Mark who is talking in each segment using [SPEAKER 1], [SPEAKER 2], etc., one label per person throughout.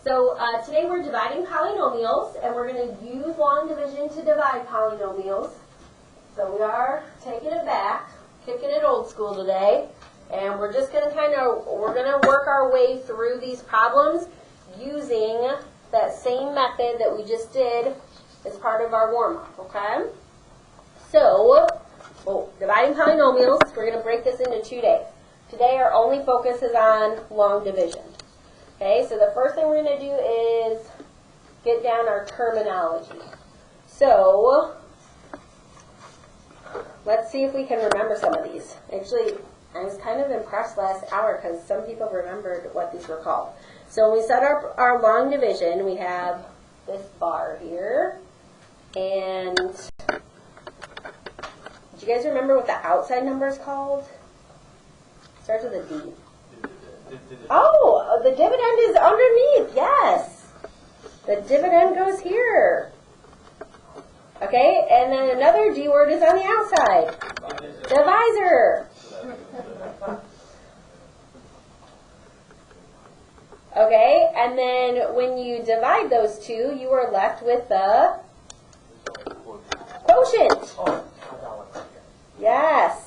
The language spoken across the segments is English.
[SPEAKER 1] So today we're dividing polynomials, and we're going to use long division to divide polynomials. So we are taking it back, kicking it old school today, and we're just going to work our way through these problems using that same method that we just did as part of our warm-up, okay? So, dividing polynomials, we're going to break this into 2 days. Today our only focus is on long division. Okay, so the first thing we're going to do is get down our terminology. So, let's see if we can remember some of these. Actually, I was kind of impressed last hour because some people remembered what these were called. So when we set up our long division, we have this bar here. And do you guys remember what the outside number is called? It starts with a D. Oh, the dividend is underneath, yes. The dividend goes here. Okay, and then another D word is on the outside. Divisor. Okay, and then when you divide those two, you are left with the quotient. Yes.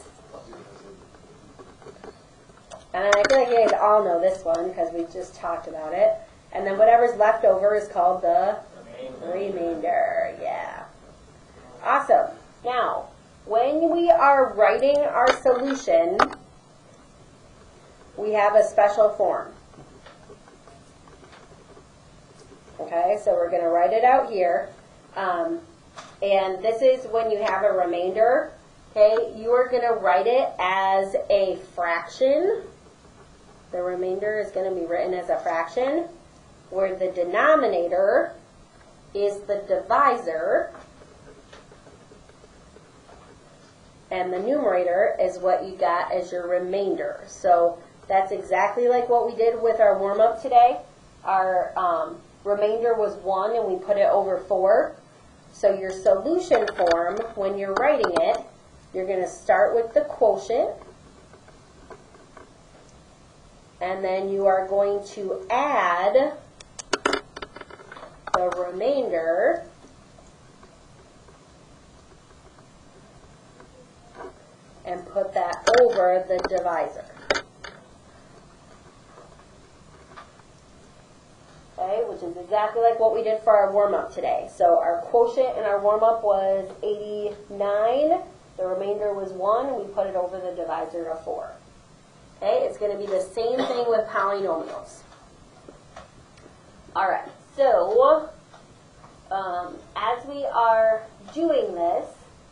[SPEAKER 1] And I feel like you guys all know this one because we just talked about it. And then whatever's left over is called the remainder. Yeah. Awesome. Now, when we are writing our solution, we have a special form. Okay, so we're going to write it out here. And this is when you have a remainder. Okay, you are going to write it as a fraction. The remainder is going to be written as a fraction, where the denominator is the divisor, and the numerator is what you got as your remainder. So that's exactly like what we did with our warm-up today. Our remainder was 1, and we put it over 4. So your solution form, when you're writing it, you're going to start with the quotient, and then you are going to add the remainder and put that over the divisor. Okay, which is exactly like what we did for our warm-up today. So our quotient in our warm-up was 89. The remainder was 1, and we put it over the divisor of 4. Okay, it's going to be the same thing with polynomials. All right, so as we are doing this,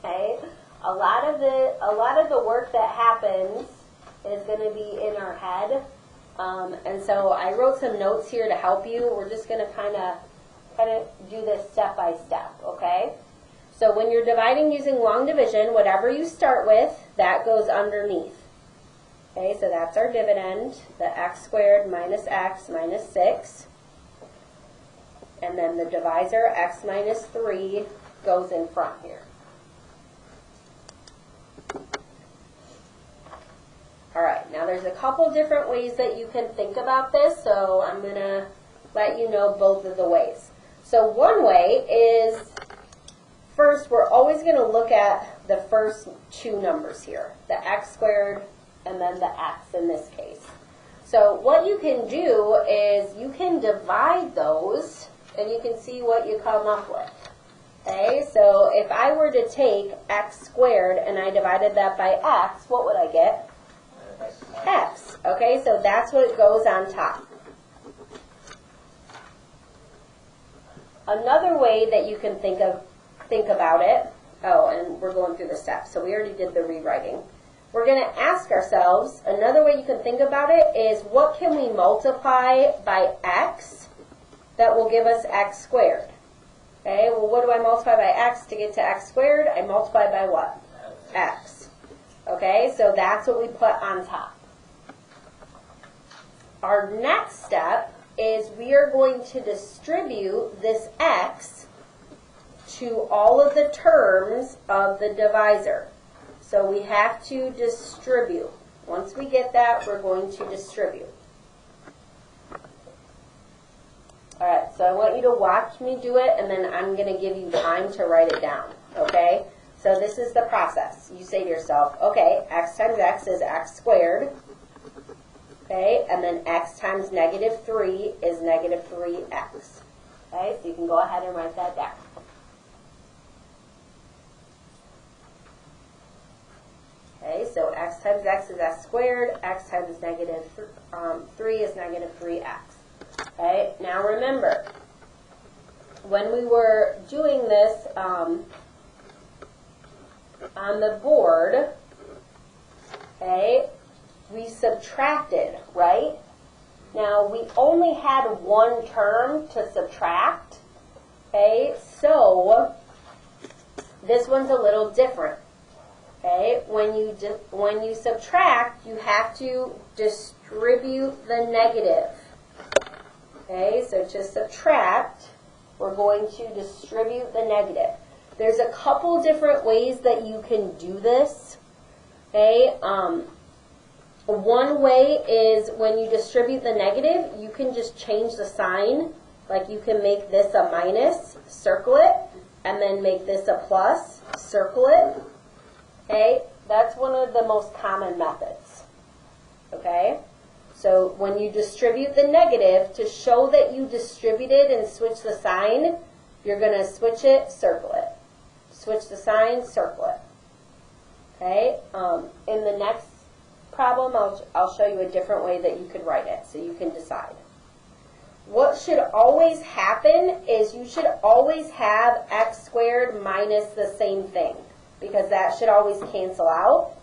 [SPEAKER 1] okay, a lot of the work that happens is going to be in our head, and so I wrote some notes here to help you. We're just going to kind of do this step by step, okay? So when you're dividing using long division, whatever you start with, that goes underneath. Okay, so that's our dividend, the x squared minus x minus 6. And then the divisor, x minus 3, goes in front here. All right, now there's a couple different ways that you can think about this, so I'm going to let you know both of the ways. So one way is, first, we're always going to look at the first two numbers here, the x squared and then the x in this case. So what you can do is you can divide those and you can see what you come up with. Okay, so if I were to take x squared and I divided that by x, what would I get? X. Okay, so that's what goes on top. Another way that you can think about it, and we're going through the steps, so we already did the rewriting. We're going to ask ourselves, another way you can think about it is, what can we multiply by x that will give us x squared? Okay, well, what do I multiply by x to get to x squared? I multiply by what? X. Okay, so that's what we put on top. Our next step is we are going to distribute this x to all of the terms of the divisor. So we have to distribute. Once we get that, we're going to distribute. All So I want you to watch me do it, and then I'm going to give you time to write it down, okay? So this is the process. You say to yourself, okay, x times x is x squared, okay? And then x times negative 3 is negative 3x, okay? So you can go ahead and write that down. Okay, so x times x is x squared, x times negative 3 is negative 3x. Okay, now remember, when we were doing this on the board, okay, we subtracted, right? Now, we only had one term to subtract, okay, so this one's a little different. Okay, when you subtract, you have to distribute the negative. Okay, so to subtract, we're going to distribute the negative. There's a couple different ways that you can do this. Okay, one way is when you distribute the negative, you can just change the sign. Like you can make this a minus, circle it, and then make this a plus, circle it. Okay, that's one of the most common methods. Okay, so when you distribute the negative, to show that you distributed and switch the sign, you're going to switch it, circle it. Switch the sign, circle it. Okay, in the next problem, I'll show you a different way that you could write it, so you can decide. What should always happen is you should always have x squared minus the same thing, because that should always cancel out.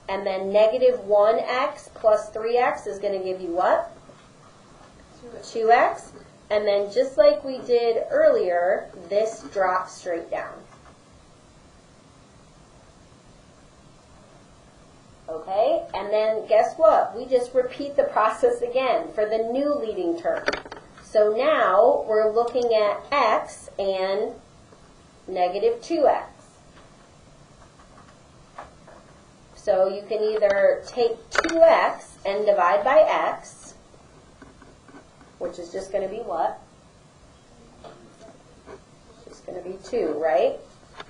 [SPEAKER 1] And then negative 1x plus 3x is going to give you what? 2x. And then just like we did earlier, this drops straight down. Okay, and then guess what? We just repeat the process again for the new leading term. So now we're looking at x and negative 2x. So you can either take 2x and divide by x, which is just going to be what? It's just going to be 2, right?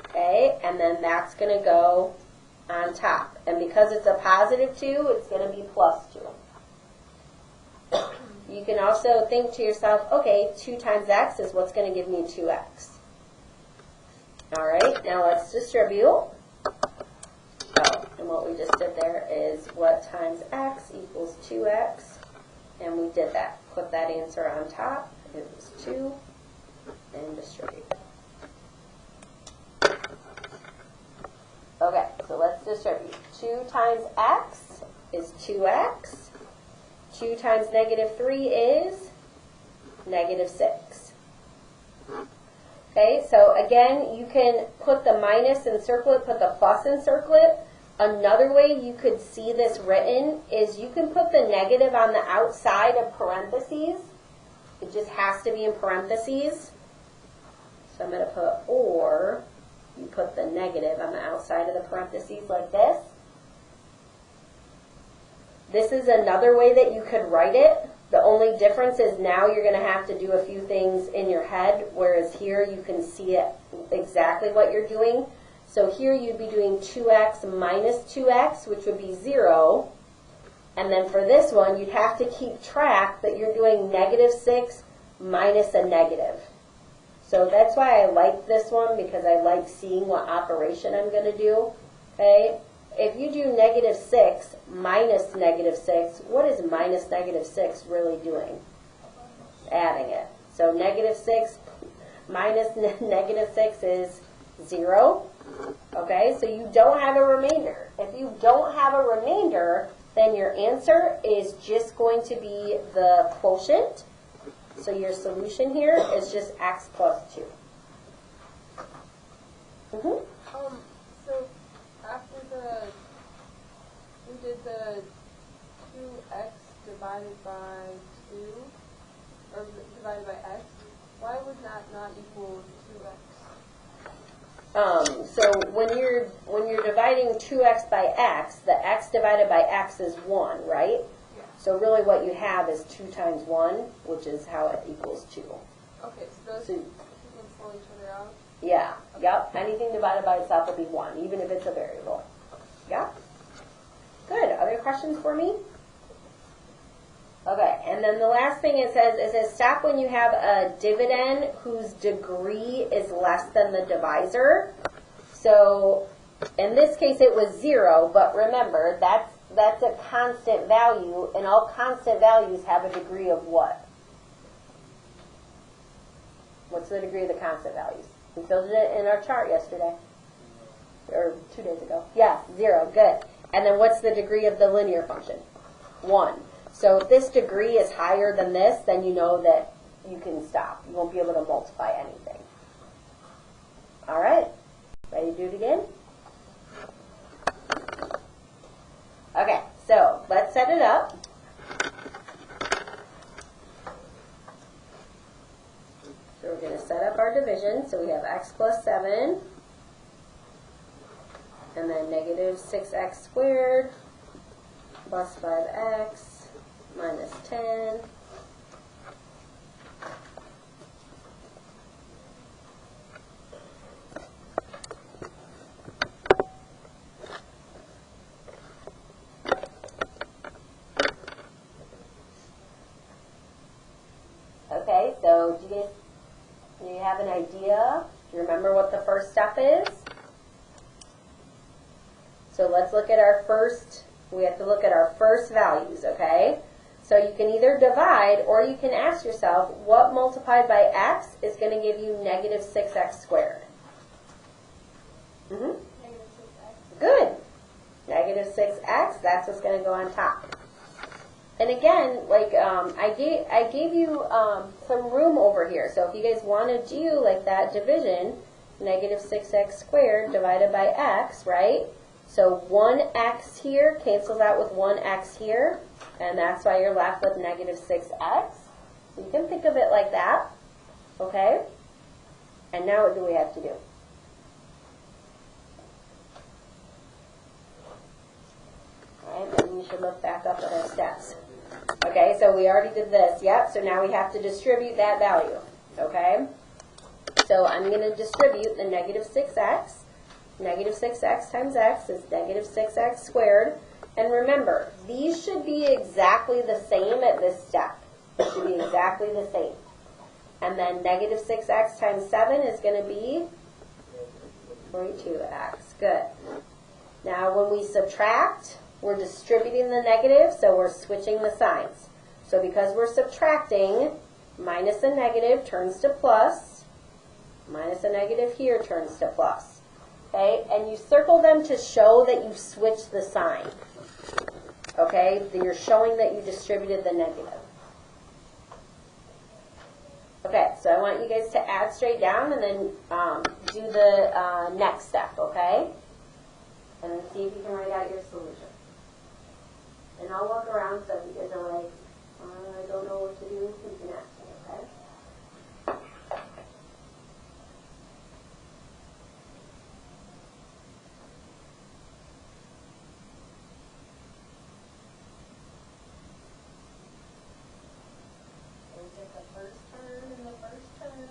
[SPEAKER 1] Okay, and then that's going to go on top. And because it's a positive 2, it's going to be plus 2. You can also think to yourself, okay, 2 times x is what's going to give me 2x. All right, now let's distribute. Oh, and what we just did there is what times x equals 2x, and we did that. Put that answer on top. It was 2, and distribute. Okay, so let's distribute. 2 times x is 2x. 2 times negative 3 is negative 6. Okay, so again, you can put the minus and circle it, put the plus and circle it. Another way you could see this written is you can put the negative on the outside of parentheses. It just has to be in parentheses. So I'm going to put or. You put the negative on the outside of the parentheses like this. This is another way that you could write it. The only difference is now you're going to have to do a few things in your head, whereas here you can see it exactly what you're doing. So here you'd be doing 2x minus 2x, which would be 0. And then for this one, you'd have to keep track that you're doing negative 6 minus a negative. So that's why I like this one, because I like seeing what operation I'm going to do. Okay? If you do negative 6 minus negative 6, what is minus negative 6 really doing? Adding it. So negative 6 minus negative 6 is 0. Okay? So you don't have a remainder. If you don't have a remainder, then your answer is just going to be the quotient. So your solution here is just x plus 2.
[SPEAKER 2] So after we did the 2x divided by 2, or divided by x, why would that not equal 2x?
[SPEAKER 1] So when you're dividing 2x by x, the x divided by x is 1, right? So really what you have is 2 times 1, which is how it equals 2.
[SPEAKER 2] Okay, so those
[SPEAKER 1] So,
[SPEAKER 2] two cancel each other out.
[SPEAKER 1] yeah, yep. Anything divided by itself will be 1, even if it's a variable. Yeah? Good. Other questions for me? Okay, and then the last thing it says stop when you have a dividend whose degree is less than the divisor. So in this case it was 0, but remember that's a constant value, and all constant values have a degree of what? What's the degree of the constant values? We filled it in our chart yesterday. Or 2 days ago. Yeah, 0, good. And then what's the degree of the linear function? 1. So if this degree is higher than this, then you know that you can stop. You won't be able to multiply anything. All right, ready to do it again? Okay, so let's set it up. So we're going to set up our division. So we have x plus 7, and then negative 6x squared plus 5x minus 10. Okay, so do you have an idea? Do you remember what the first step is? So let's look at our first, we have to look at our first values, okay? So you can either divide, or you can ask yourself, what multiplied by x is going to give you negative 6x squared?
[SPEAKER 2] Negative 6x.
[SPEAKER 1] Good. Negative 6x, that's what's going to go on top. And again, like I gave you some room over here. So if you guys want to do like that division, negative 6x squared divided by x, right? So 1x here cancels out with 1x here, and that's why you're left with negative 6x. You can think of it like that, okay? And now what do we have to do? All right, maybe we should look back up at our steps. Okay, so we already did this, yep, so now we have to distribute that value, okay? So I'm going to distribute the negative 6x. Negative 6x times x is negative 6x squared. And remember, these should be exactly the same at this step. It should be exactly the same. And then negative 6x times 7 is going to be 42x. Good. Now when we subtract, we're distributing the negative, so we're switching the signs. So because we're subtracting, minus a negative turns to plus. Minus a negative here turns to plus. Okay, and you circle them to show that you've switched the sign. Okay, then you're showing that you distributed the negative. Okay, so I want you guys to add straight down and then do the next step, okay? And then see if you can write out your solution. And I'll walk around, so if you guys are like, I don't know what to do, you can ask me, okay? The first term and the first term.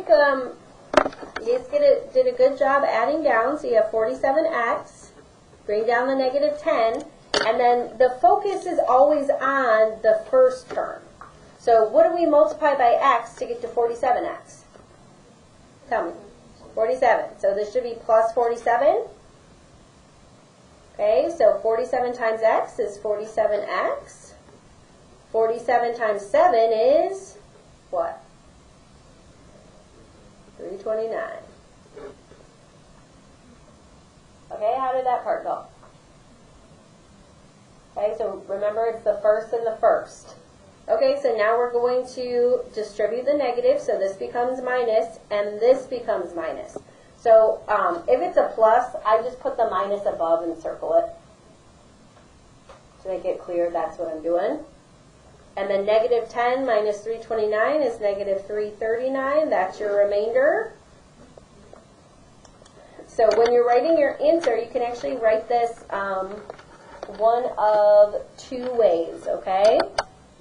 [SPEAKER 1] think you guys did a good job adding down. So you have 47x, bring down the negative 10, and then the focus is always on the first term. So what do we multiply by x to get to 47x? Tell me. 47. So this should be plus 47. Okay, so 47 times x is 47x. 47 times 7 is what? 329. Okay, how did that part go? Okay, so remember it's the first and the first. Okay, so now we're going to distribute the negative, so this becomes minus, and this becomes minus. So if it's a plus, I just put the minus above and circle it. To make it clear, that's what I'm doing. And then negative 10 minus 329 is negative 339. That's your remainder. So when you're writing your answer, you can actually write this one of two ways, okay?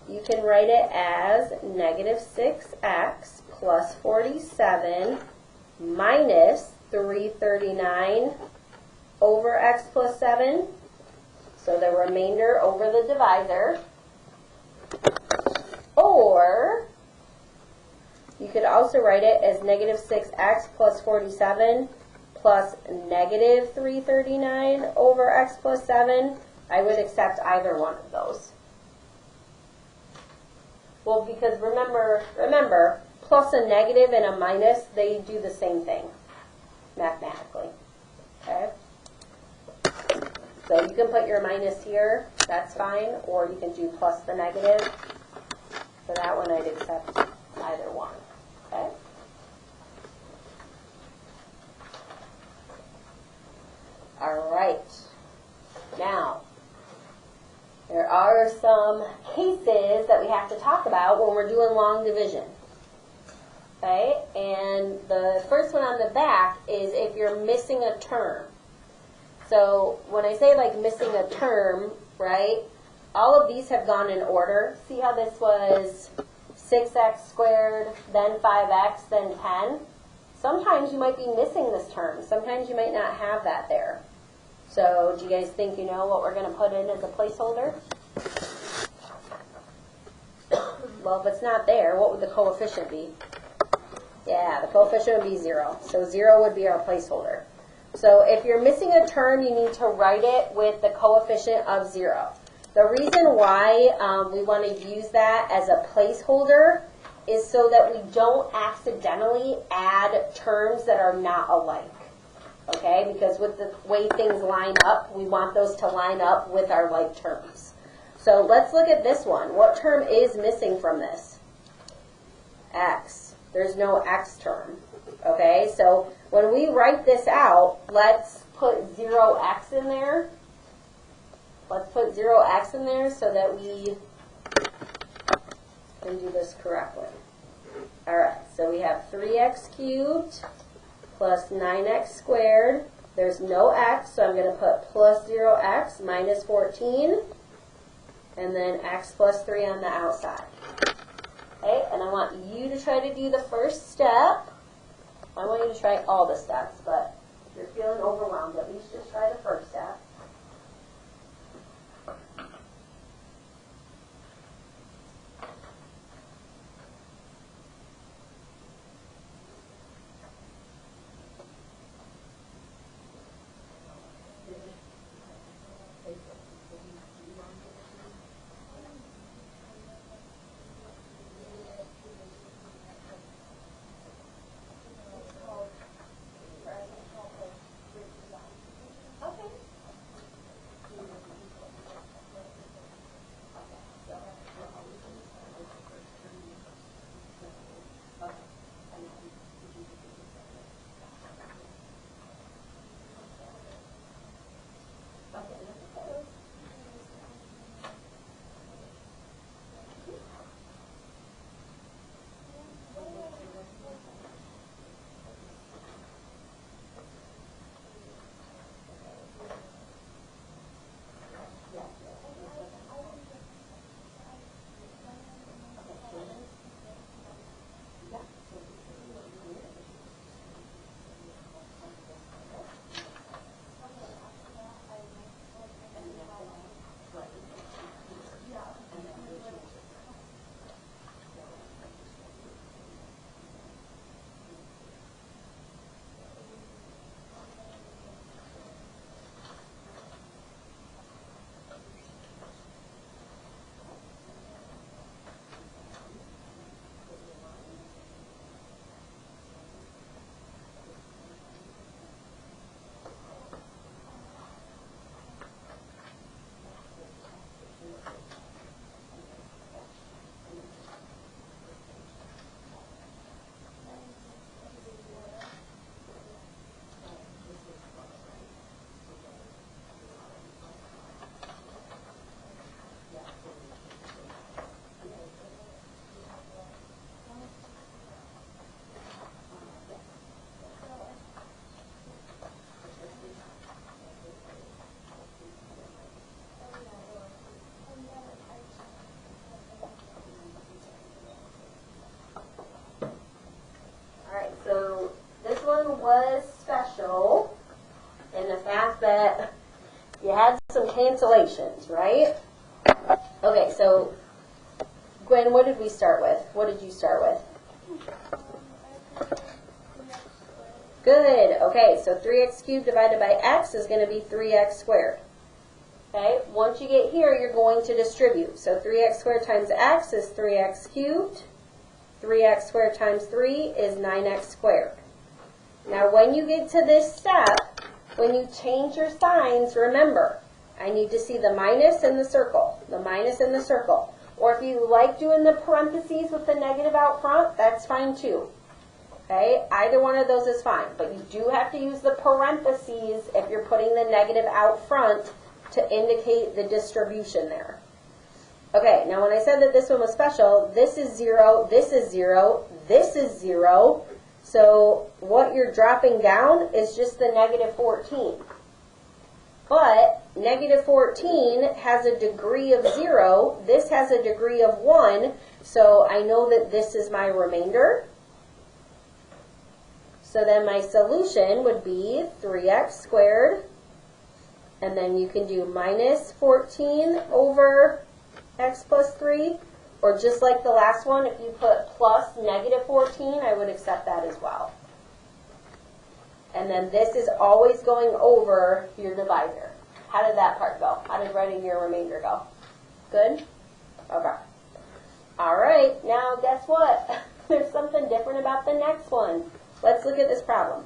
[SPEAKER 1] You can write it as negative 6x plus 47 minus 339 over x plus 7. So the remainder over the divisor. Or you could also write it as negative 6x plus 47 plus negative 339 over x plus 7. I would accept either one of those. Well, because remember, plus a negative and a minus, they do the same thing mathematically. Okay? So you can put your minus here, that's fine, or you can do plus the negative. For that one, I'd accept either one. Okay? All right. Now, there are some cases that we have to talk about when we're doing long division. Okay? And the first one on the back is if you're missing a term. So when I say like missing a term, right, all of these have gone in order. See how this was 6x squared, then 5x, then 10? Sometimes you might be missing this term. Sometimes you might not have that there. So do you guys think you know what we're going to put in as a placeholder? Well, if it's not there, what would the coefficient be? Yeah, the coefficient would be 0. So 0 would be our placeholder. So if you're missing a term, you need to write it with the coefficient of 0. The reason why we want to use that as a placeholder is so that we don't accidentally add terms that are not alike. Okay, because with the way things line up, we want those to line up with our like terms. So let's look at this one. What term is missing from this? X. There's no x term. Okay, so when we write this out, let's put 0x in there. Let's put 0x in there so that we can do this correctly. All right, so we have 3x cubed plus 9x squared. There's no x, so I'm going to put plus 0x minus 14, and then x plus 3 on the outside. Okay, and I want you to try to do the first step. I want you to try all the steps, but if you're feeling overwhelmed, at least just try the first step. Okay. special in the fact that you had some cancellations, right? Okay, so Gwen, what did we start with? What did you start with? Good. Okay, so 3x cubed divided by x is going to be 3x squared. Okay, once you get here, you're going to distribute. So 3x squared times x is 3x cubed. 3x squared times 3 is 9x squared. Now, when you get to this step, when you change your signs, remember, I need to see the minus in the circle. The minus in the circle. Or if you like doing the parentheses with the negative out front, that's fine too. Okay, either one of those is fine. But you do have to use the parentheses if you're putting the negative out front to indicate the distribution there. Okay, now when I said that this one was special, this is 0, this is 0, this is 0. So what you're dropping down is just the negative 14. But negative 14 has a degree of 0. This has a degree of 1. So I know that this is my remainder. So then my solution would be 3x squared. And then you can do minus 14 over x plus 3. Or just like the last one, if you put plus negative 14, I would accept that as well. And then this is always going over your divisor. How did that part go? How did writing your remainder go? Good? Okay. All right, now guess what? There's something different about the next one. Let's look at this problem.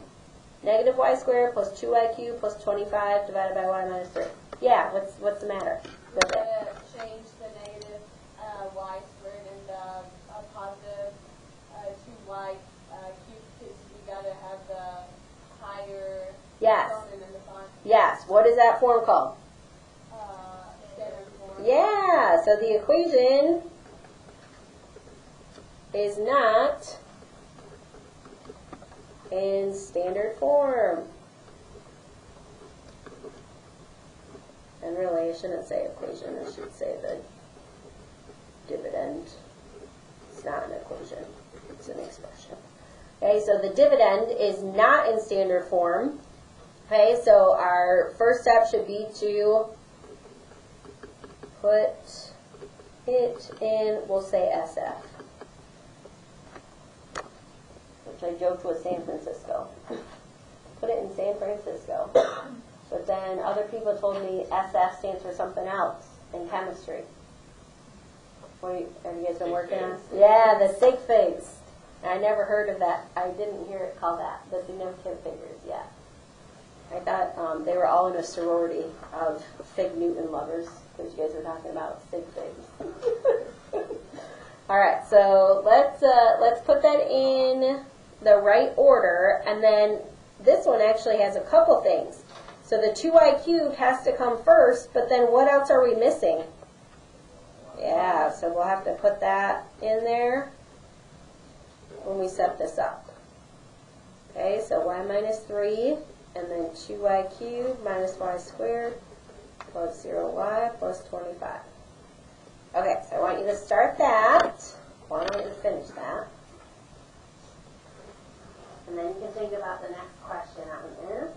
[SPEAKER 1] Negative y squared plus 2y cubed plus 25 divided by y minus 3. Yeah, what's the matter with it?
[SPEAKER 2] Change the negative y squared into a positive 2y cubed because we got to have the higher
[SPEAKER 1] Yes.
[SPEAKER 2] component in the font.
[SPEAKER 1] Yes. What is that form called?
[SPEAKER 2] Standard form.
[SPEAKER 1] Yeah. So the equation is not in standard form. And really, I shouldn't say equation. I should say the dividend. It's not an equation. It's an expression. Okay, so the dividend is not in standard form. Okay, so our first step should be to put it in, we'll say SF, which I joked was San Francisco. Put it in San Francisco. But then other people told me SF stands for something else in chemistry. What have you guys been working on? Yeah, the sig figs. I never heard of that. I didn't hear it called that, the significant figures yet. I thought they were all in a sorority of Fig Newton lovers, because you guys were talking about sig figs. All right, so let's put that in the right order, and then this one actually has a couple things. So the 2y cubed has to come first, but then what else are we missing? Yeah, so we'll have to put that in there when we set this up. Okay, so y minus 3, and then 2y cubed minus y squared plus 0y plus 25. Okay, so I want you to start that, or I want you to finish that. And then you can think about the next question on there.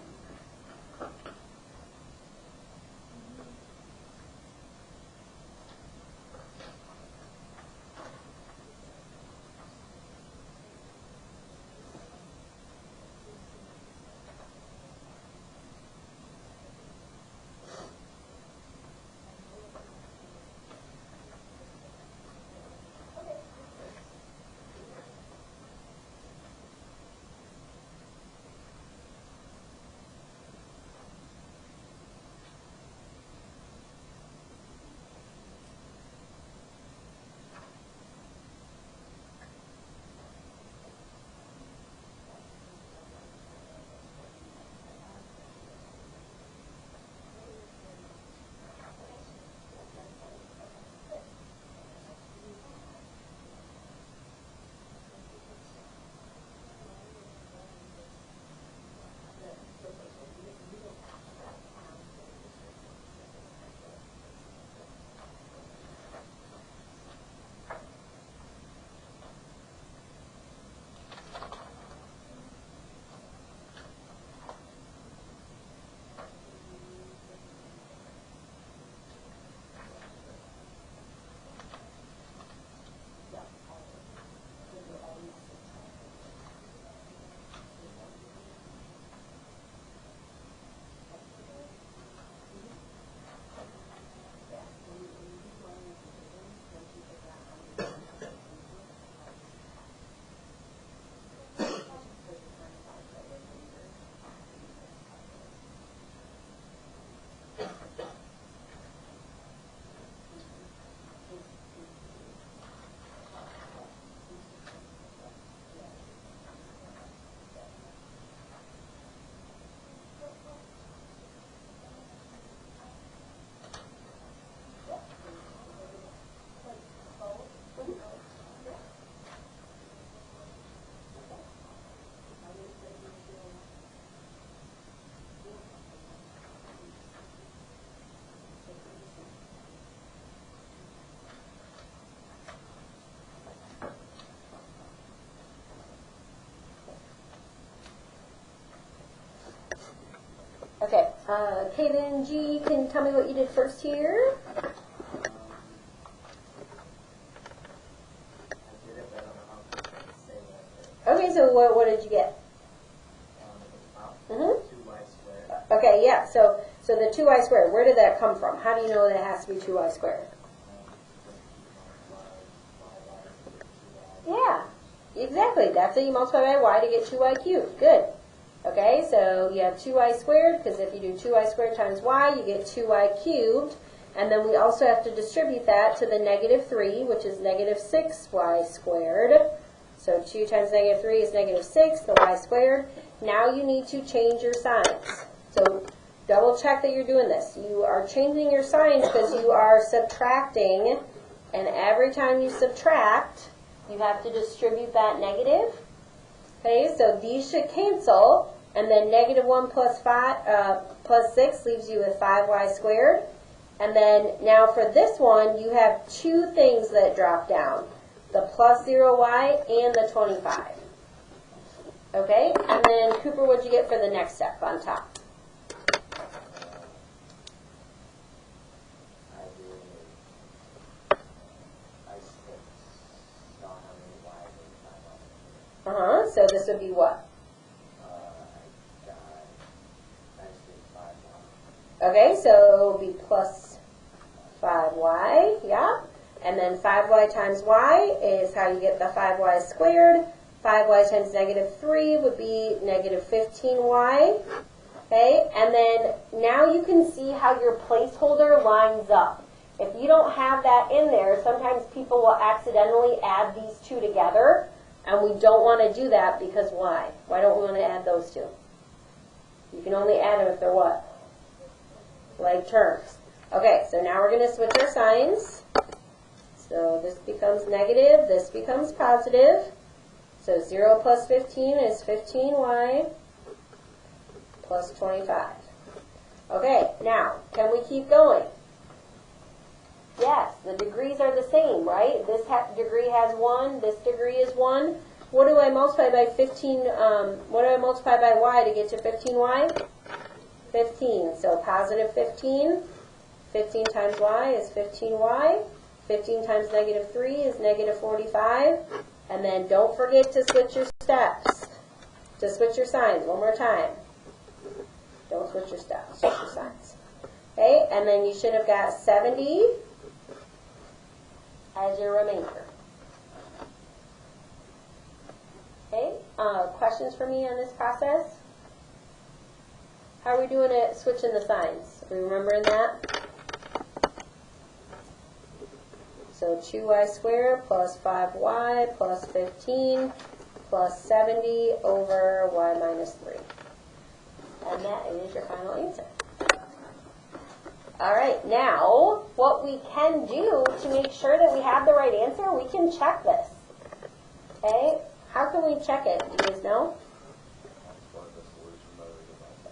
[SPEAKER 1] Okay, Kaden G, can you tell me what you did first here?
[SPEAKER 3] I did it, but I don't know how to say that.
[SPEAKER 1] Okay, so what did you get? Mm-hmm.
[SPEAKER 3] 2y squared.
[SPEAKER 1] Okay, yeah, so the 2y squared, where did that come from? How do you know that it has to be 2y squared? Yeah, exactly. That's how you multiply by y to get 2y cubed. Good. Okay, so you have 2y squared, because if you do 2y squared times y, you get 2y cubed. And then we also have to distribute that to the negative 3, which is negative 6y squared. So 2 times negative 3 is negative 6, the y squared. Now you need to change your signs. So double check that you're doing this. You are changing your signs because you are subtracting, and every time you subtract, you have to distribute that negative. Okay, so these should cancel, and then negative 1 plus 6 leaves you with 5y squared. And then now for this one, you have two things that drop down, the plus 0y and the 25. Okay, and then Cooper, what'd you get for the next step on top? So this would be what? Okay, so it will be plus 5y, yeah. And then 5y times y is how you get the 5y squared. 5y times negative 3 would be negative 15y. Okay, and then now you can see how your placeholder lines up. If you don't have that in there, sometimes people will accidentally add these two together, and we don't want to do that because why? Why don't we want to add those two? You can only add them if they're what? Like terms. Okay, so now we're going to switch our signs. So this becomes negative, this becomes positive. So 0 plus 15 is 15y plus 25. Okay, now, can we keep going? Yes, the degrees are the same, right? This degree has 1, this degree is 1. What do I multiply by 15, what do I multiply by y to get to 15y? 15, so positive 15. 15 times y is 15y. 15 times negative 3 is negative 45. And then don't forget to switch your steps. To switch your signs one more time. Don't switch your steps, switch your signs. Okay, and then you should have got 70 as your remainder. Okay, questions for me on this process? How are we doing at switching the signs? Are we remembering that? So 2y squared plus 5y plus 15 plus 70 over y minus 3. And that is your final answer. All right, now what we can do to make sure that we have the right answer, we can check this. Okay, how can we check it? Do you guys know?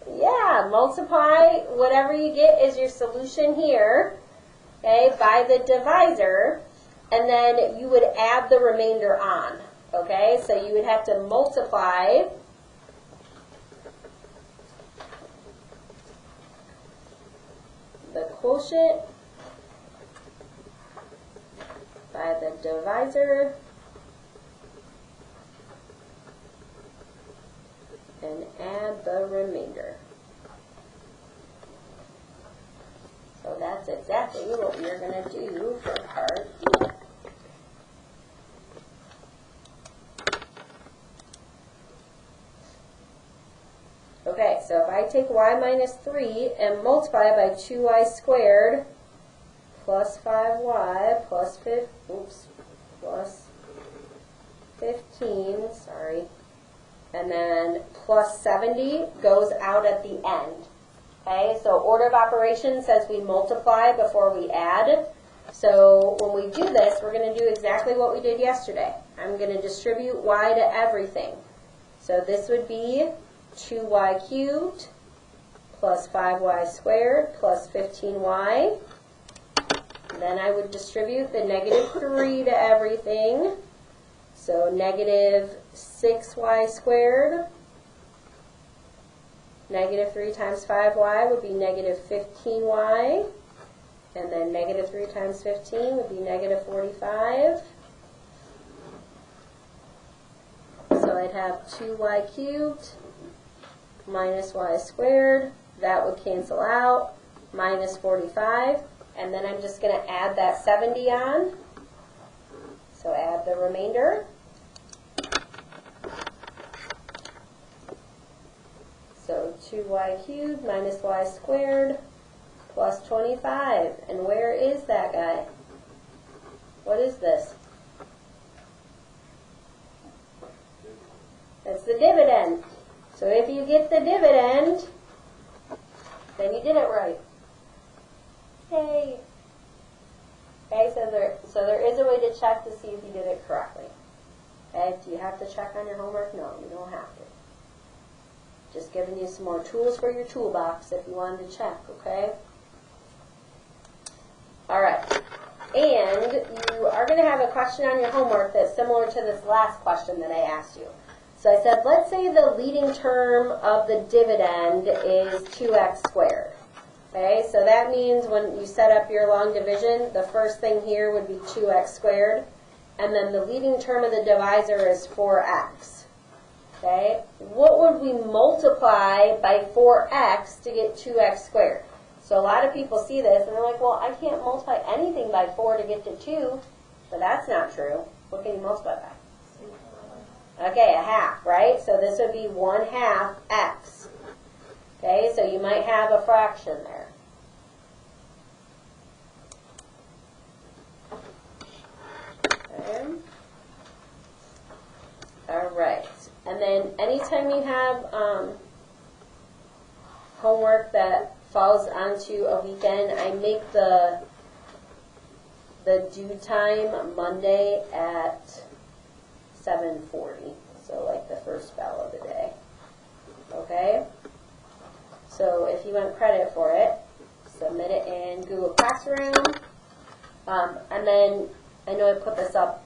[SPEAKER 1] Yeah, multiply whatever you get is your solution here, okay, by the divisor, and then you would add the remainder on, okay? So you would have to multiply the quotient by the divisor and add the remainder. So that's exactly what we're going to do for part D. Okay, so if I take y minus 3 and multiply by 2y squared plus 5y plus 15, sorry, and then plus 70 goes out at the end. Okay, so order of operations says we multiply before we add. So when we do this, we're going to do exactly what we did yesterday. I'm going to distribute y to everything. So this would be 2y cubed plus 5y squared plus 15y. Then I would distribute the negative 3 to everything. So negative 6y squared Negative 3 times 5y would be negative 15y. And then negative 3 times 15 would be negative 45. So I'd have 2y cubed minus y squared. That would cancel out. Minus 45. And then I'm just going to add that 70 on. So add the remainder. So 2y cubed minus y squared plus 25. And where is that guy? What is this? That's the dividend. So if you get the dividend, then you did it right. Yay! Okay, so there is a way to check to see if you did it correctly. Okay, do you have to check on your homework? No, you don't have to. Just giving you some more tools for your toolbox if you wanted to check, okay? Alright, and you are going to have a question on your homework that's similar to this last question that I asked you. So I said, let's say the leading term of the dividend is 2x squared. Okay, so that means when you set up your long division, the first thing here would be 2x squared, and then the leading term of the divisor is 4x. Okay, what would we multiply by 4x to get 2x squared? So a lot of people see this and they're like, well, I can't multiply anything by 4 to get to 2, but that's not true. What can you multiply by? Okay, a half, right? So this would be 1/2 x. Okay, so you might have a fraction there. Okay. All right. And then anytime you have homework that falls onto a weekend, I make the due time Monday at 7:40. So like the first bell of the day. Okay? So if you want credit for it, submit it in Google Classroom. And then I know I put this up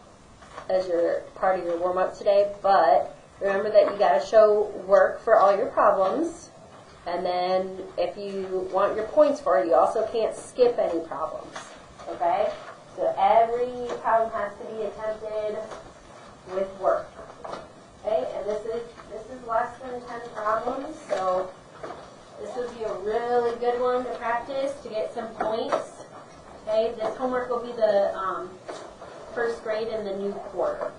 [SPEAKER 1] as your part of your warm-up today, but remember that you got to show work for all your problems. And then if you want your points for it, you also can't skip any problems. Okay? So every problem has to be attempted with work. Okay? And this is less than 10 problems, so this would be a really good one to practice to get some points. Okay? This homework will be the first grade in the new quarter.